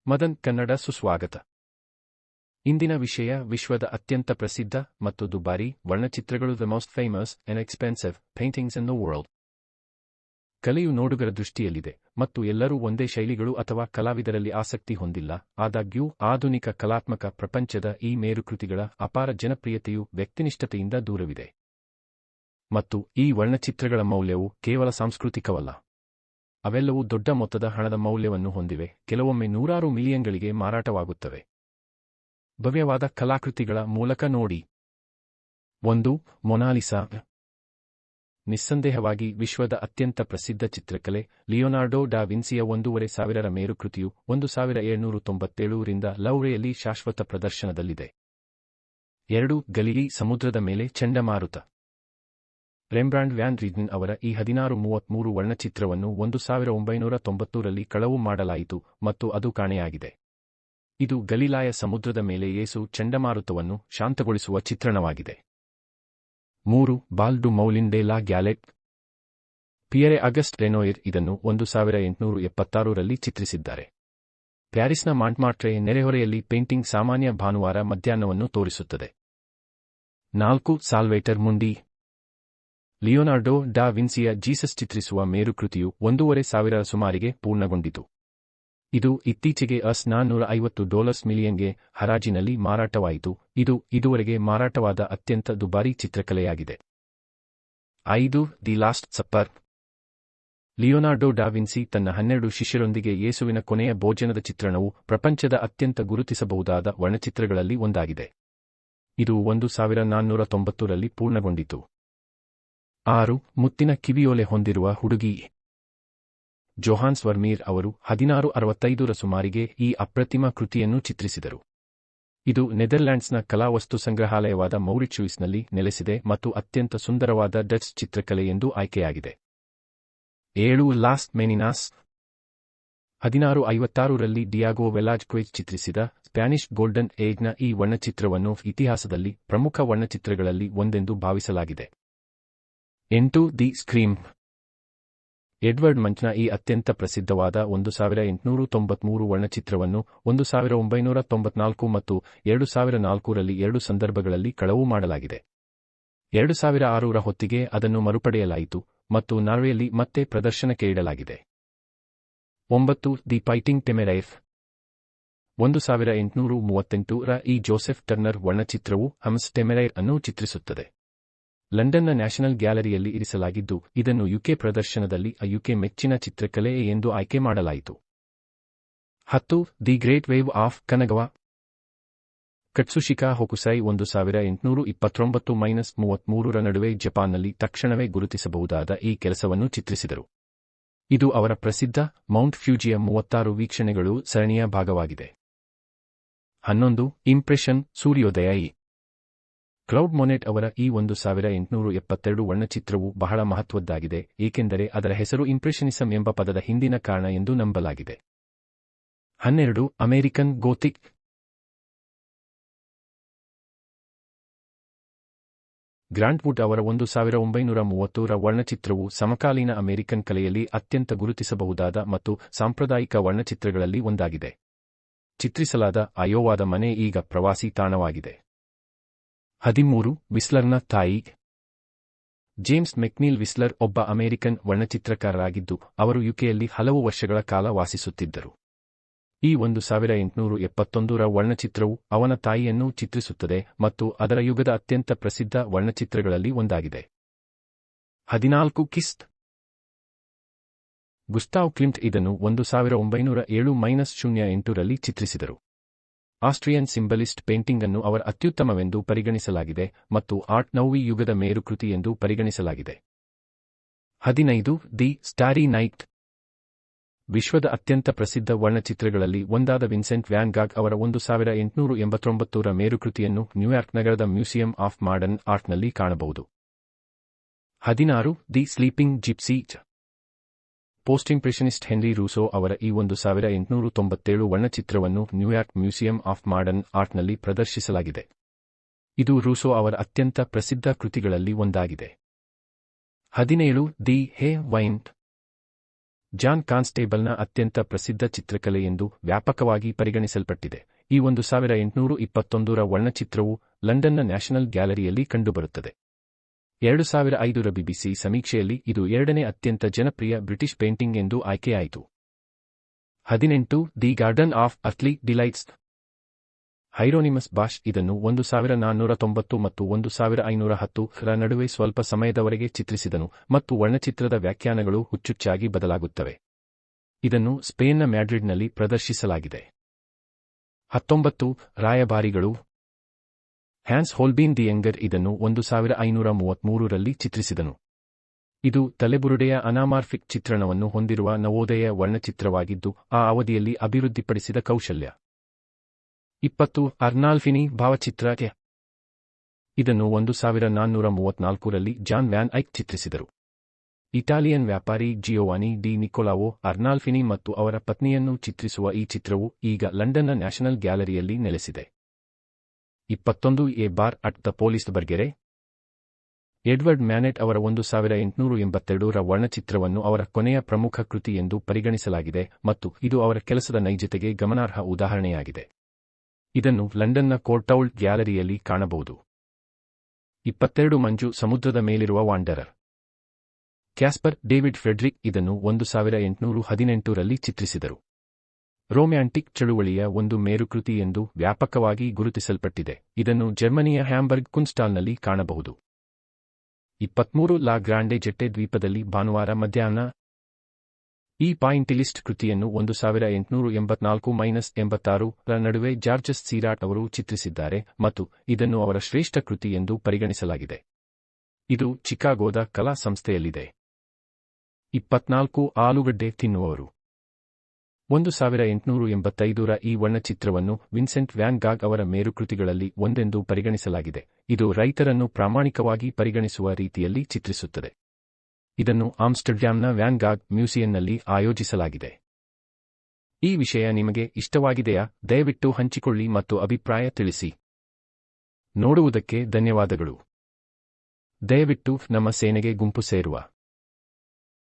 ಮದನ್ ಕನ್ನಡ ಸುಸ್ವಾಗತ. ಇಂದಿನ ವಿಷಯ ವಿಶ್ವದ ಅತ್ಯಂತ ಪ್ರಸಿದ್ಧ ಮತ್ತು ದುಬಾರಿ ವರ್ಣಚಿತ್ರಗಳು, the most famous and expensive paintings in the world. ಕಲೆಯು ನೋಡುಗರ ದೃಷ್ಟಿಯಲ್ಲಿದೆ ಮತ್ತು ಎಲ್ಲರೂ ಒಂದೇ ಶೈಲಿಗಳು ಅಥವಾ ಕಲಾವಿದರಲ್ಲಿ ಆಸಕ್ತಿ ಹೊಂದಿಲ್ಲ. ಆದಾಗ್ಯೂ ಆಧುನಿಕ ಕಲಾತ್ಮಕ ಪ್ರಪಂಚದ ಈ ಮೇರುಕೃತಿಗಳ ಅಪಾರ ಜನಪ್ರಿಯತೆಯು ವ್ಯಕ್ತಿನಿಷ್ಠತೆಯಿಂದ ದೂರವಿದೆ. ಮತ್ತು ಈ ವರ್ಣಚಿತ್ರಗಳ ಮೌಲ್ಯವು ಕೇವಲ ಸಾಂಸ್ಕೃತಿಕವಲ್ಲ. ಅವೆಲ್ಲವೂ ದೊಡ್ಡ ಮೊತ್ತದ ಹಣದ ಮೌಲ್ಯವನ್ನು ಹೊಂದಿವೆ, ಕೆಲವೊಮ್ಮೆ ನೂರಾರು ಮಿಲಿಯನ್ಗಳಿಗೆ ಮಾರಾಟವಾಗುತ್ತವೆ. ಭವ್ಯವಾದ ಕಲಾಕೃತಿಗಳ ಮೂಲಕ ನೋಡಿ. 1. ಮೊನಾಲಿಸಾ. ನಿಸ್ಸಂದೇಹವಾಗಿ ವಿಶ್ವದ ಅತ್ಯಂತ ಪ್ರಸಿದ್ಧ ಚಿತ್ರಕಲೆ, ಲಿಯೋನಾರ್ಡೋ ಡಾ ವಿನ್ಸಿಯ 1,500 ಮೇರುಕೃತಿಯು 1797 ರಿಂದ ಲೌವ್ರೆಯಲ್ಲಿ ಶಾಶ್ವತ ಪ್ರದರ್ಶನದಲ್ಲಿದೆ. 2. ಗಲಿಲಿ ಸಮುದ್ರದ ಮೇಲೆ ಚಂಡಮಾರುತ. ರೆಂಬ್ರಾಂಡ್ ವ್ಯಾನ್ ರೀಡನ್ ಅವರ ಈ 1633 ವರ್ಣಚಿತ್ರವನ್ನು 1990 ರಲ್ಲಿ ಕಳವು ಮಾಡಲಾಯಿತು ಮತ್ತು ಅದು ಕಾಣೆಯಾಗಿದೆ. ಇದು ಗಲಿಲಾಯ ಸಮುದ್ರದ ಮೇಲೆ ಯೇಸು ಚಂಡಮಾರುತವನ್ನು ಶಾಂತಗೊಳಿಸುವ ಚಿತ್ರಣವಾಗಿದೆ. 3. Bal du Moulin de la Galette. Pierre Auguste Renoir ಇದನ್ನು 1876 ರಲ್ಲಿ ಚಿತ್ರಿಸಿದ್ದಾರೆ. ಪ್ಯಾರಿಸ್ನ ಮಾಂಟ್ಮಾರ್ಟ್ರೆ ನೆರೆಹೊರೆಯಲ್ಲಿ ಪೇಂಟಿಂಗ್ ಸಾಮಾನ್ಯ ಭಾನುವಾರ ಮಧ್ಯಾಹ್ನವನ್ನು ತೋರಿಸುತ್ತದೆ. 4. ಸಾಲ್ವೇಟರ್ ಮುಂಡಿ. ಲಿಯೋನಾರ್ಡೋ ಡಾ ವಿನ್ಸಿಯ ಜೀಸಸ್ ಚಿತ್ರಿಸುವ ಮೇರುಕೃತಿಯು 1,500 ಸುಮಾರಿಗೆ ಪೂರ್ಣಗೊಂಡಿತು. ಇದು ಇತ್ತೀಚೆಗೆ $450 ಮಿಲಿಯನ್ಗೆ ಹರಾಜಿನಲ್ಲಿ ಮಾರಾಟವಾಯಿತು. ಇದು ಇದುವರೆಗೆ ಮಾರಾಟವಾದ ಅತ್ಯಂತ ದುಬಾರಿ ಚಿತ್ರಕಲೆಯಾಗಿದೆ. 5. The last supper. ಲಿಯೋನಾರ್ಡೋ ಡಾ ವಿನ್ಸಿ ತನ್ನ 12 ಶಿಷ್ಯರೊಂದಿಗೆ ಯೇಸುವಿನ ಕೊನೆಯ ಭೋಜನದ ಚಿತ್ರಣವು ಪ್ರಪಂಚದ ಅತ್ಯಂತ ಗುರುತಿಸಬಹುದಾದ ವರ್ಣಚಿತ್ರಗಳಲ್ಲಿ ಒಂದಾಗಿದೆ. ಇದು 1490 ರಲ್ಲಿ ಪೂರ್ಣಗೊಂಡಿತು. 6. ಮುತ್ತಿನ ಕಿವಿಯೋಲೆ ಹೊಂದಿರುವ ಹುಡುಗಿ. ಜೊಹಾನ್ಸ್ ವರ್ಮೀರ್ ಅವರು 1665 ಸುಮಾರಿಗೆ ಈ ಅಪ್ರತಿಮ ಕೃತಿಯನ್ನು ಚಿತ್ರಿಸಿದರು. ಇದು ನೆದರ್ಲ್ಯಾಂಡ್ಸ್ನ ಕಲಾವಸ್ತು ಸಂಗ್ರಹಾಲಯವಾದ ಮೌರಿಟ್ಷುಯಿಸ್ನಲ್ಲಿ ನೆಲೆಸಿದೆ ಮತ್ತು ಅತ್ಯಂತ ಸುಂದರವಾದ ಡಚ್ ಚಿತ್ರಕಲೆ ಎಂದು ಆಯ್ಕೆಯಾಗಿದೆ. 7. ಲಾಸ್ಟ್ ಮೆನಿನಾಸ್. 1656 ರಲ್ಲಿ ಡಿಯಾಗೋ ವೆಲಾಜ್ಕ್ವೆಜ್ ಚಿತ್ರಿಸಿದ ಸ್ಪ್ಯಾನಿಷ್ ಗೋಲ್ಡನ್ ಏಜ್ನ ಈ ವರ್ಣಚಿತ್ರವನ್ನು ಇತಿಹಾಸದಲ್ಲಿ ಪ್ರಮುಖ ವರ್ಣಚಿತ್ರಗಳಲ್ಲಿ ಒಂದೆಂದು ಭಾವಿಸಲಾಗಿದೆ. 8. The scream. ಎಡ್ವರ್ಡ್ ಮಂಚ್ನ ಈ ಅತ್ಯಂತ ಪ್ರಸಿದ್ಧವಾದ 1893 ವರ್ಣಚಿತ್ರವನ್ನು 1994 ಮತ್ತು 2004 ರಲ್ಲಿ 2 ಸಂದರ್ಭಗಳಲ್ಲಿ ಕಳವು ಮಾಡಲಾಗಿದೆ. 2006 ರ ಹೊತ್ತಿಗೆ ಅದನ್ನು ಮರುಪಡೆಯಲಾಯಿತು ಮತ್ತು ನಾರ್ವೆಯಲ್ಲಿ ಮತ್ತೆ ಪ್ರದರ್ಶನಕ್ಕೆ ಇಡಲಾಗಿದೆ. 9. The fighting ಟೆಮೆರೈರ್. 1838 ರ ಈ ಜೋಸೆಫ್ ಟರ್ನರ್ ವರ್ಣಚಿತ್ರವು ಹಮ್ಸ್ ಟೆಮೆರೈರ್ ಅನ್ನು ಚಿತ್ರಿಸುತ್ತದೆ. ಲಂಡನ್ನ ನ್ಯಾಷನಲ್ ಗ್ಯಾಲರಿಯಲ್ಲಿ ಇರಿಸಲಾಗಿದ್ದು, ಇದನ್ನು ಯುಕೆ ಪ್ರದರ್ಶನದಲ್ಲಿ ಯುಕೆ ಮೆಚ್ಚಿನ ಚಿತ್ರಕಲೆ ಎಂದು ಆಯ್ಕೆ ಮಾಡಲಾಯಿತು. 10. The Great Wave off Kanagawa. Katsushika Hokusai 1829–33 ರ ನಡುವೆ ಜಪಾನ್ನಲ್ಲಿ ತಕ್ಷಣವೇ ಗುರುತಿಸಬಹುದಾದ ಈ ಕೆಲಸವನ್ನು ಚಿತ್ರಿಸಿದರು. ಇದು ಅವರ ಪ್ರಸಿದ್ಧ ಮೌಂಟ್ ಫ್ಯೂಜಿಯ 36 ವೀಕ್ಷಣೆಗಳು ಸರಣಿಯ ಭಾಗವಾಗಿದೆ. 11. ಇಂಪ್ರೆಷನ್ ಸೂರ್ಯೋದಯ. ಕ್ಲೌಡ್ ಮೊನೆಟ್ ಅವರ ಈ 1872 ವರ್ಣಚಿತ್ರವು ಬಹಳ ಮಹತ್ವದ್ದಾಗಿದೆ, ಏಕೆಂದರೆ ಅದರ ಹೆಸರು ಇಂಪ್ರೆಷನಿಸಂ ಎಂಬ ಪದದ ಹಿಂದಿನ ಕಾರಣ ಎಂದು ನಂಬಲಾಗಿದೆ. 12. American Gothic. ಗ್ರಾಂಟ್ ವುಡ್ ಅವರ 1930 ರ ವರ್ಣಚಿತ್ರವು ಸಮಕಾಲೀನ ಅಮೆರಿಕನ್ ಕಲೆಯಲ್ಲಿ ಅತ್ಯಂತ ಗುರುತಿಸಬಹುದಾದ ಮತ್ತು ಸಾಂಪ್ರದಾಯಿಕ ವರ್ಣಚಿತ್ರಗಳಲ್ಲಿ ಒಂದಾಗಿದೆ. ಚಿತ್ರಿಸಲಾದ ಅಯೋವಾದ ಮನೆ ಈಗ ಪ್ರವಾಸಿ ತಾಣವಾಗಿದೆ. 13. ವಿಸ್ಲರ್ನ ತಾಯಿ. ಜೇಮ್ಸ್ ಮೆಕ್ನೀಲ್ ವಿಸ್ಲರ್ ಒಬ್ಬ ಅಮೆರಿಕನ್ ವರ್ಣಚಿತ್ರಕಾರರಾಗಿದ್ದು, ಅವರು ಯುಕೆಯಲ್ಲಿ ಹಲವು ವರ್ಷಗಳ ಕಾಲ ವಾಸಿಸುತ್ತಿದ್ದರು. ಈ 1871 ರ ವರ್ಣಚಿತ್ರವು ಅವನ ತಾಯಿಯನ್ನು ಚಿತ್ರಿಸುತ್ತದೆ ಮತ್ತು ಅದರ ಯುಗದ ಅತ್ಯಂತ ಪ್ರಸಿದ್ಧ ವರ್ಣಚಿತ್ರಗಳಲ್ಲಿ ಒಂದಾಗಿದೆ. 14. ಕಿಸ್. ಗುಸ್ತಾವ್ ಕ್ಲಿಮ್ಟ್ ಇದನ್ನು 1907–08 ರಲ್ಲಿ ಚಿತ್ರಿಸಿದರು. ಆಸ್ಟ್ರಿಯನ್ ಸಿಂಬಲಿಸ್ಟ್ ಪೇಂಟಿಂಗ್ ಅನ್ನು ಅವರ ಅತ್ಯುತ್ತಮವೆಂದು ಪರಿಗಣಿಸಲಾಗಿದೆ ಮತ್ತು ಆರ್ಟ್ ನೌವಿ ಯುಗದ ಮೇರುಕೃತಿ ಎಂದು ಪರಿಗಣಿಸಲಾಗಿದೆ. 15. The Starry Night. ವಿಶ್ವದ ಅತ್ಯಂತ ಪ್ರಸಿದ್ಧ ವರ್ಣಚಿತ್ರಗಳಲ್ಲಿ ಒಂದಾದ ವಿನ್ಸೆಂಟ್ ವ್ಯಾನ್ ಗಾಗ್ ಅವರ 1889 ರ ಮೇರುಕೃತಿಯನ್ನು ನ್ಯೂಯಾರ್ಕ್ ನಗರದ ಮ್ಯೂಸಿಯಂ ಆಫ್ ಮಾಡರ್ನ್ ಆರ್ಟ್ನಲ್ಲಿ ಕಾಣಬಹುದು. 16. The Sleeping Gypsy. Post impressionist Henri Rousseau ಅವರ ಈ 1897 ವರ್ಣಚಿತ್ರವನ್ನು ನ್ಯೂಯಾರ್ಕ್ ಮ್ಯೂಸಿಯಂ ಆಫ್ ಮಾಡರ್ನ್ ಆರ್ಟ್ನಲ್ಲಿ ಪ್ರದರ್ಶಿಸಲಾಗಿದೆ. ಇದು ರೂಸೋ ಅವರ ಅತ್ಯಂತ ಪ್ರಸಿದ್ಧ ಕೃತಿಗಳಲ್ಲಿ ಒಂದಾಗಿದೆ. 17. The Hay Wain. ಜಾನ್ ಕಾನ್ಸ್ಟೇಬಲ್ನ ಅತ್ಯಂತ ಪ್ರಸಿದ್ಧ ಚಿತ್ರಕಲೆ ಎಂದು ವ್ಯಾಪಕವಾಗಿ ಪರಿಗಣಿಸಲ್ಪಟ್ಟಿದೆ. ಈ 1821ರ ವರ್ಣಚಿತ್ರವು ಲಂಡನ್ನ ನ್ಯಾಷನಲ್ ಗ್ಯಾಲರಿಯಲ್ಲಿ ಕಂಡುಬರುತ್ತದೆ. 2005ರ ಬಿಬಿಸಿ ಸಮೀಕ್ಷೆಯಲ್ಲಿ ಇದು 2ನೇ ಅತ್ಯಂತ ಜನಪ್ರಿಯ ಬ್ರಿಟಿಷ್ ಪೇಂಟಿಂಗ್ ಎಂದು ಆಯ್ಕೆಯಾಯಿತು. 18 the Garden of Earthly Delights. Hieronymus Bosch ಇದನ್ನು 1490 ಮತ್ತು 1510ರ ನಡುವೆ ಸ್ವಲ್ಪ ಸಮಯದವರೆಗೆ ಚಿತ್ರಿಸಿದನು ಮತ್ತು ವರ್ಣಚಿತ್ರದ ವ್ಯಾಖ್ಯಾನಗಳು ಹುಚ್ಚುಚ್ಚಾಗಿ ಬದಲಾಗುತ್ತವೆ. ಇದನ್ನು ಸ್ಪೇನ್ನ ಮ್ಯಾಡ್ರಿಡ್ನಲ್ಲಿ ಪ್ರದರ್ಶಿಸಲಾಗಿದೆ. 19 ರಾಯಭಾರಿಗಳು. ಹ್ಯಾನ್ಸ್ ಹೋಲ್ಬೀನ್ ದಿ ಯಂಗರ್ ಇದನ್ನು 1533ರಲ್ಲಿ ಚಿತ್ರಿಸಿದನು. ಇದು ತಲೆಬುರುಡೆಯ ಅನಾಮಾರ್ಫಿಕ್ ಚಿತ್ರಣವನ್ನು ಹೊಂದಿರುವ ನವೋದಯ ವರ್ಣಚಿತ್ರವಾಗಿದ್ದು ಆ ಅವಧಿಯಲ್ಲಿ ಅಭಿವೃದ್ಧಿಪಡಿಸಿದ ಕೌಶಲ್ಯ. 20 ಅರ್ನಾಲ್ಫಿನಿ ಭಾವಚಿತ್ರ. ಇದನ್ನು 1434ರಲ್ಲಿ ಜಾನ್ ವ್ಯಾನ್ ಐಕ್ ಚಿತ್ರಿಸಿದರು. ಇಟಾಲಿಯನ್ ವ್ಯಾಪಾರಿ ಜಿಯೋವಾನಿ ಡಿ ನಿಕೊಲಾವೋ ಅರ್ನಾಲ್ಫಿನಿ ಮತ್ತು ಅವರ ಪತ್ನಿಯನ್ನು ಚಿತ್ರಿಸುವ ಈ ಚಿತ್ರವು ಈಗ ಲಂಡನ್ನ ನ್ಯಾಷನಲ್ ಗ್ಯಾಲರಿಯಲ್ಲಿ ನೆಲೆಸಿದೆ. 21 a bar at the Folies Bergere. Edouard Manet ಅವರ 1882ರ ವರ್ಣಚಿತ್ರವನ್ನು ಅವರ ಕೊನೆಯ ಪ್ರಮುಖ ಕೃತಿ ಎಂದು ಪರಿಗಣಿಸಲಾಗಿದೆ ಮತ್ತು ಇದು ಅವರ ಕೆಲಸದ ನೈಜತೆಗೆ ಗಮನಾರ್ಹ ಉದಾಹರಣೆಯಾಗಿದೆ. ಇದನ್ನು ಲಂಡನ್ನ ಕೋರ್ಟೌಲ್ಟ್ ಗ್ಯಾಲರಿಯಲ್ಲಿ ಕಾಣಬಹುದು. 22 ಮಂಜು ಸಮುದ್ರದ ಮೇಲಿರುವ ವಾಂಡರರ್. ಕ್ಯಾಸ್ಪರ್ ಡೇವಿಡ್ ಫ್ರೆಡ್ರಿಕ್ ಇದನ್ನು 1818ರಲ್ಲಿ ಚಿತ್ರಿಸಿದರು. ರೊಮ್ಯಾಂಟಿಕ್ ಚಳುವಳಿಯ ಒಂದು ಮೇರುಕೃತಿ ಎಂದು ವ್ಯಾಪಕವಾಗಿ ಗುರುತಿಸಲ್ಪಟ್ಟಿದೆ. ಇದನ್ನು ಜರ್ಮನಿಯ ಹ್ಯಾಂಬರ್ಗ್ ಕುನ್ಸ್ಟಾಲ್ನಲ್ಲಿ ಕಾಣಬಹುದು. 23 ಲಾ ಗ್ರಾಂಡೆ ಜೆಟ್ಟೆ ದ್ವೀಪದಲ್ಲಿ ಭಾನುವಾರ ಮಧ್ಯಾಹ್ನ. ಈ ಪಾಯಿಂಟಿಲಿಸ್ಟ್ ಕೃತಿಯನ್ನು 1884-86ರ ನಡುವೆ ಜಾರ್ಜಸ್ ಸೀರಾಟ್ ಅವರು ಚಿತ್ರಿಸಿದ್ದಾರೆ ಮತ್ತು ಇದನ್ನು ಅವರ ಶ್ರೇಷ್ಠ ಕೃತಿ ಎಂದು ಪರಿಗಣಿಸಲಾಗಿದೆ. ಇದು ಚಿಕಾಗೋದ ಕಲಾ ಸಂಸ್ಥೆಯಲ್ಲಿದೆ. 24 ಆಲೂಗಡ್ಡೆ ತಿನ್ನುವವರು. 1885ರ ಈ ವರ್ಣಚಿತ್ರವನ್ನು ವಿನ್ಸೆಂಟ್ ವ್ಯಾನ್ ಗಾಗ್ ಅವರ ಮೇರುಕೃತಿಗಳಲ್ಲಿ ಒಂದೆಂದು ಪರಿಗಣಿಸಲಾಗಿದೆ. ಇದು ರೈತರನ್ನು ಪ್ರಾಮಾಣಿಕವಾಗಿ ಪರಿಗಣಿಸುವ ರೀತಿಯಲ್ಲಿ ಚಿತ್ರಿಸುತ್ತದೆ. ಇದನ್ನು ಆಮ್ಸ್ಟರ್ಡ್ಯಾಮ್ನ ವ್ಯಾನ್ ಗಾಗ್ ಮ್ಯೂಸಿಯಂನಲ್ಲಿ ಆಯೋಜಿಸಲಾಗಿದೆ. ಈ ವಿಷಯ ನಿಮಗೆ ಇಷ್ಟವಾಗಿದೆಯಾ? ದಯವಿಟ್ಟು ಹಂಚಿಕೊಳ್ಳಿ ಮತ್ತು ಅಭಿಪ್ರಾಯ ತಿಳಿಸಿ. ನೋಡುವುದಕ್ಕೆ ಧನ್ಯವಾದಗಳು. ದಯವಿಟ್ಟು ನಮ್ಮ ಸೇನೆಗೆ ಗುಂಪು ಸೇರುವ